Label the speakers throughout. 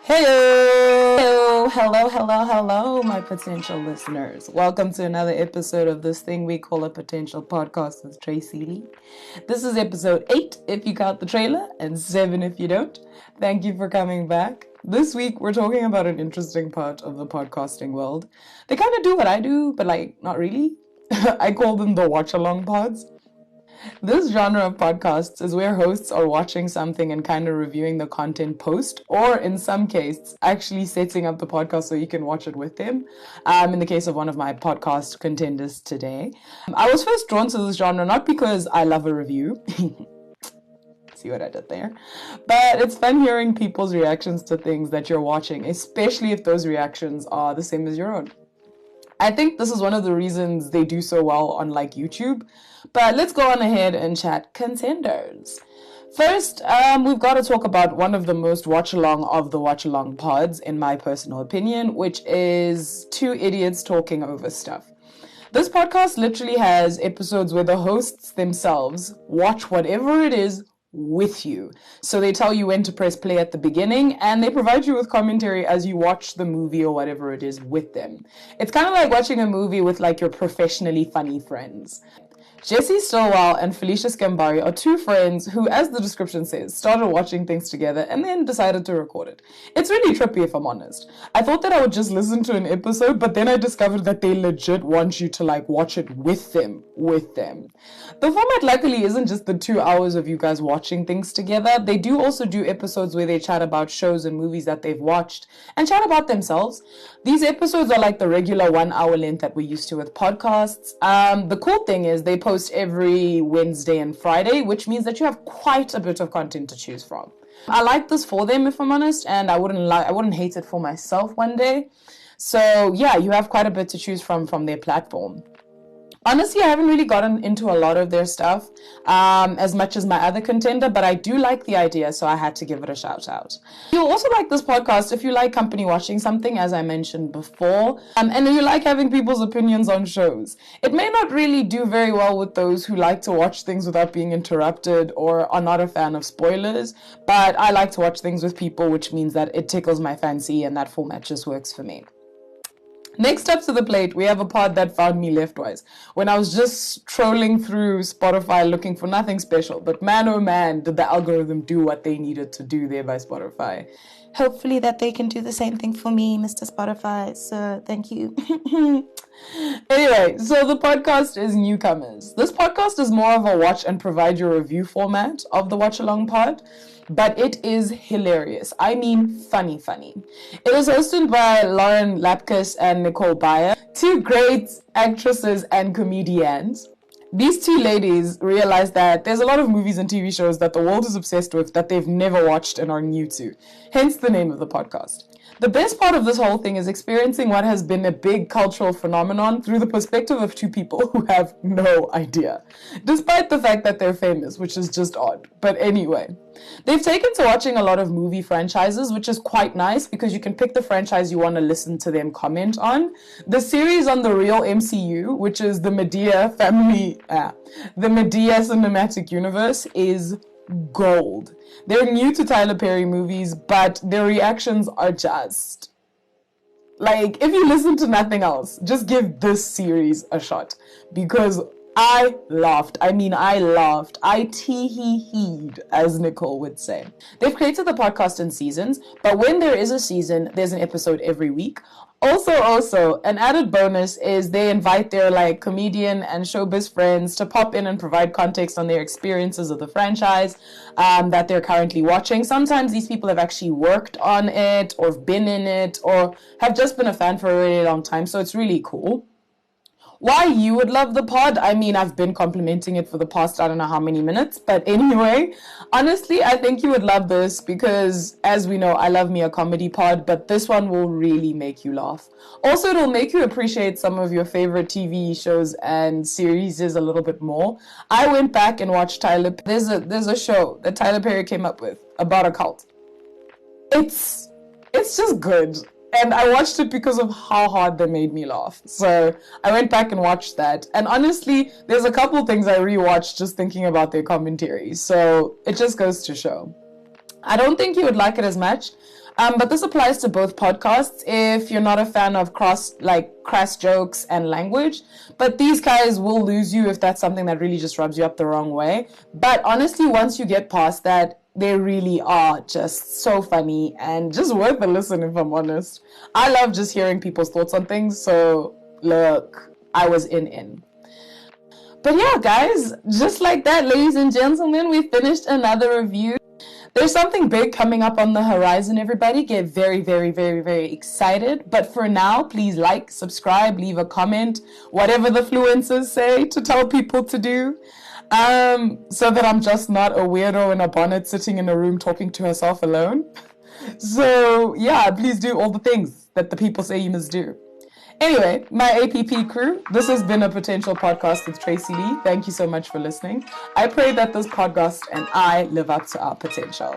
Speaker 1: Hello, my potential listeners. Welcome to another episode of this thing we call a potential podcast with Tracy Lee. This is episode 8 if you count the trailer, and 7 if you don't. Thank you for coming back. This week, we're talking about an interesting part of the podcasting world. They kind of do what I do, but not really. I call them the watch-along pods. This genre of podcasts is where hosts are watching something and kind of reviewing the content post, or in some cases, actually setting up the podcast so you can watch it with them. In the case of one of my podcast contenders today. I was first drawn to this genre not because I love a review. See what I did there? But it's fun hearing people's reactions to things that you're watching, especially if those reactions are the same as your own. I think this is one of the reasons they do so well on YouTube. But let's go on ahead and chat contenders. First, we've got to talk about one of the most watch-along of the watch-along pods, in my personal opinion, which is two idiots talking over stuff. This podcast literally has episodes where the hosts themselves watch whatever it is with you. So they tell you when to press play at the beginning, and they provide you with commentary as you watch the movie or whatever it is with them. It's kind of like watching a movie with your professionally funny friends. Jesse Stillwell and Felicia Scambari are two friends who, as the description says, started watching things together and then decided to record it. It's really trippy, if I'm honest. I thought that I would just listen to an episode, but then I discovered that they legit want you to watch it with them. The format luckily isn't just the 2 hours of you guys watching things together. They do also do episodes where they chat about shows and movies that they've watched and chat about themselves. These episodes are like the regular 1 hour length that we're used to with podcasts. The cool thing is they post every Wednesday and Friday, which means that you have quite a bit of content to choose from. I like this for them, if I'm honest, and I wouldn't hate it for myself one day. So yeah, you have quite a bit to choose from their platform. Honestly, I haven't really gotten into a lot of their stuff as much as my other contender, but I do like the idea, so I had to give it a shout out. You'll also like this podcast if you like company watching something, as I mentioned before, and you like having people's opinions on shows. It may not really do very well with those who like to watch things without being interrupted or are not a fan of spoilers, but I like to watch things with people, which means that it tickles my fancy and that format just works for me. Next up to the plate, we have a pod that found me leftwise when I was just trolling through Spotify looking for nothing special. But man, oh man, did the algorithm do what they needed to do there by Spotify. Hopefully that they can do the same thing for me, Mr. Spotify. So thank you. Anyway, so the podcast is Newcomers. This podcast is more of a watch and provide your review format of the watch along pod. But it is hilarious. I mean, funny. It is hosted by Lauren Lapkus and Nicole Byer, two great actresses and comedians. These two ladies realize that there's a lot of movies and TV shows that the world is obsessed with that they've never watched and are new to. Hence the name of the podcast. The best part of this whole thing is experiencing what has been a big cultural phenomenon through the perspective of two people who have no idea, despite the fact that they're famous, which is just odd. But anyway, they've taken to watching a lot of movie franchises, which is quite nice because you can pick the franchise you want to listen to them comment on. The series on the real MCU, which is the Medea cinematic universe, is gold. They're new to Tyler Perry movies, but their reactions are just if you listen to nothing else, just give this series a shot because I laughed. I tee-hee-heed, as Nicole would say. They've created the podcast in seasons, but when there is a season, there's an episode every week. Also, an added bonus is they invite their comedian and showbiz friends to pop in and provide context on their experiences of the franchise that they're currently watching. Sometimes these people have actually worked on it or have been in it or have just been a fan for a really long time, so it's really cool. Why you would love the pod? I mean, I've been complimenting it for the past I don't know how many minutes, but anyway, honestly, I think you would love this because, as we know, I love me a comedy pod, but this one will really make you laugh. Also, it'll make you appreciate some of your favorite TV shows and series a little bit more. I went back and watched There's a show that Tyler Perry came up with about a cult. It's just good. And I watched it because of how hard they made me laugh. So I went back and watched that. And honestly, there's a couple things I rewatched just thinking about their commentary. So it just goes to show. I don't think you would like it as much. But this applies to both podcasts if you're not a fan of crass jokes and language. But these guys will lose you if that's something that really just rubs you up the wrong way. But honestly, once you get past that, they really are just so funny and just worth a listen, if I'm honest. I love just hearing people's thoughts on things. So look, I was in. But yeah, guys, just like that, ladies and gentlemen, we finished another review. There's something big coming up on the horizon, everybody. Get very, very, very, very excited. But for now, please like, subscribe, leave a comment, whatever the fluencers say to tell people to do. So that I'm just not a weirdo in a bonnet sitting in a room talking to herself alone. So yeah, please do all the things that the people say you must do. Anyway, my APP crew, this has been a potential podcast with Tracy Lee. Thank you so much for listening. I pray that this podcast and I live up to our potential.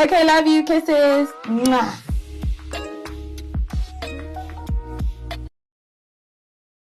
Speaker 1: Okay, love you. Kisses. Mwah.